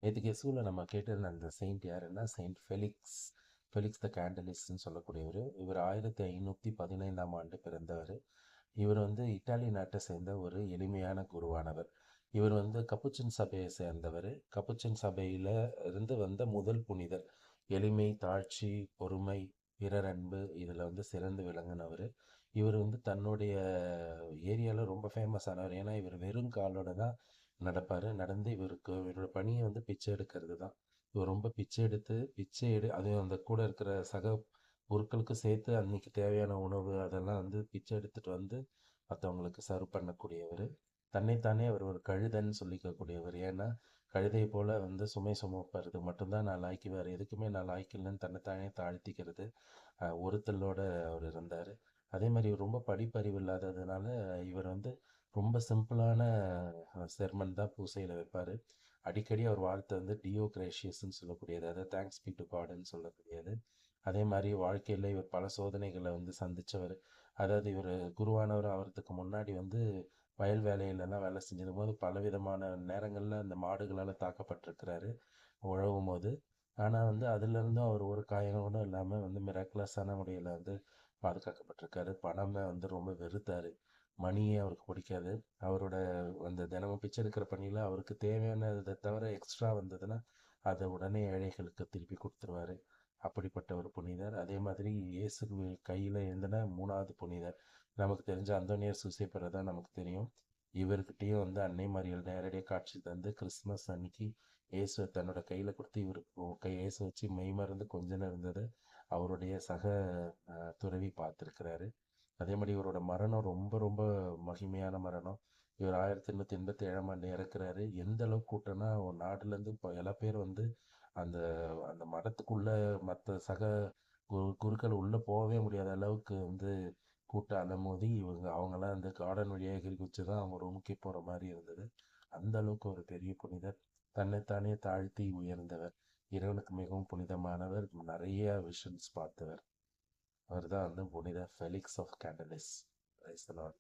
நேற்றுக்கு எஸ்ஸுவில் நம்ம கேட்டிருந்த அந்த செயின்ட் யாருன்னா செயின்ட் ஃபெலிக்ஸ். ஃபெலிக்ஸ் த கேண்டலிஸ்ட்னு சொல்லக்கூடியவர். இவர் 1515 ஆண்டு பிறந்தவர். இவர் வந்து இத்தாலி நாட்டை சேர்ந்த ஒரு எளிமையான குருவானவர். இவர் வந்து கப்புச்சின் சபையை சேர்ந்தவர். கப்புச்சின் சபையில் இருந்து வந்த முதல் புனிதர். எளிமை, தாழ்ச்சி, பொறுமை, பிறர் அன்பு இதில் வந்து சிறந்து விளங்கினவர். இவர் வந்து தன்னுடைய ஏரியாவில் ரொம்ப ஃபேமஸ் ஆனவர். ஏன்னா இவர் வெறும் காலோட தான் நடப்பார். நடந்து இவரோட பணியை வந்து பிச்சை எடுக்கிறது தான். இவர் ரொம்ப பிச்சை எடுத்து அதுவும் அந்த கூட இருக்கிற சக பொருட்களுக்கு சேர்த்து அன்னைக்கு தேவையான உணவு அதெல்லாம் வந்து பிச்சை எடுத்துட்டு வந்து மற்றவங்களுக்கு சர்வ் பண்ணக்கூடியவர். தன்னைத்தானே அவர் ஒரு கழுதைன்னு சொல்லிக்கக்கூடியவர். ஏன்னா கழுதை போல வந்து சுமை சுமப்பறது மட்டும்தான் நான் லாய்க்கு, வேறு எதுக்குமே நான் லாய்க்கு இல்லைன்னு தன்னைத்தானே தாழ்த்திக்கிறது ஒருத்தலோட அவர் இருந்தார். அதே மாதிரி இவர் ரொம்ப படிப்பறிவு இல்லாததுனால இவர் வந்து ரொம்ப சிம்பிளான செர்மன் தான் பூசையில் வைப்பார். அடிக்கடி அவர் வாழ்த்து வந்து டியோ கிரேஷியஸ்ன்னு சொல்லக்கூடியது, அதாவது தேங்க்ஸ் பி டு காடுன்னு சொல்லக்கூடியது. அதே மாதிரி வாழ்க்கையில் இவர் பல சோதனைகளை வந்து சந்தித்தவர். அதாவது இவர் குருவானவர் ஆகிறதுக்கு முன்னாடி வந்து வயல் வேலையிலலாம் வேலை செஞ்சிடும் போது பலவிதமான நேரங்களில் அந்த மாடுகளால் தாக்கப்பட்டிருக்கிறாரு உழவும் போது. ஆனால் வந்து அதுலேருந்தும் அவர் ஒரு காயங்களும் இல்லாமல் வந்து மிராக்குலஸான முறையில் வந்து பாதுகாக்கப்பட்டிருக்காரு. பணமை வந்து ரொம்ப வெறுத்தார். மணியே அவருக்கு பிடிக்காது. அவரோட அந்த தினமும் பிச்சை எடுக்கிற பணியில் அவருக்கு தேவையானதை தவிர எக்ஸ்ட்ரா வந்ததுன்னா அதை உடனே ஏழைகளுக்கு திருப்பி கொடுத்துருவாரு. அப்படிப்பட்ட ஒரு புனிதர். அதே மாதிரி இயேசு கையில் எழுந்தின 3வது புனிதர் நமக்கு தெரிஞ்ச அந்தோனியார் சூசேப்பரை தான் நமக்கு தெரியும். இவர்கிட்டயும் வந்து அன்னை மரியாள் நேரடியாக காட்சி தந்து கிறிஸ்மஸ் அன்னைக்கு இயேசு தன்னோட கையில் கொடுத்து இவருக்கு இயேசு வச்சு மெய் மறந்து கொஞ்ச நேரம் இருந்தது அவருடைய சக துறவி பார்த்துருக்கிறாரு. அதே மாதிரி இவரோட மரணம் ரொம்ப ரொம்ப மகிமையான மரணம். இவர் 1887 இறக்குறாரு. எந்த அளவுக்கு கூட்டம்னா ஒரு நாடுலேருந்து இப்போ எல்லா பேர் வந்து அந்த அந்த மடத்துக்குள்ள மற்ற சக குருக்கள் உள்ளே போகவே முடியாத அளவுக்கு வந்து கூட்டம் அலமோதி அவங்கெல்லாம் அந்த கார்டன் வழியாக எகிரி குச்சி தான் அவங்க ரூமுக்கே போகிற மாதிரி இருந்தது. அந்த அளவுக்கு ஒரு பெரிய புனிதர். தன்னைத்தானே தாழ்த்தி உயர்ந்தவர். இறைவனுக்கு மிகவும் புனிதமானவர். நிறைய விஷன்ஸ் பார்த்தவர். அவர் தான் வந்து புனித Felix of Cantalice. Praise the Lord.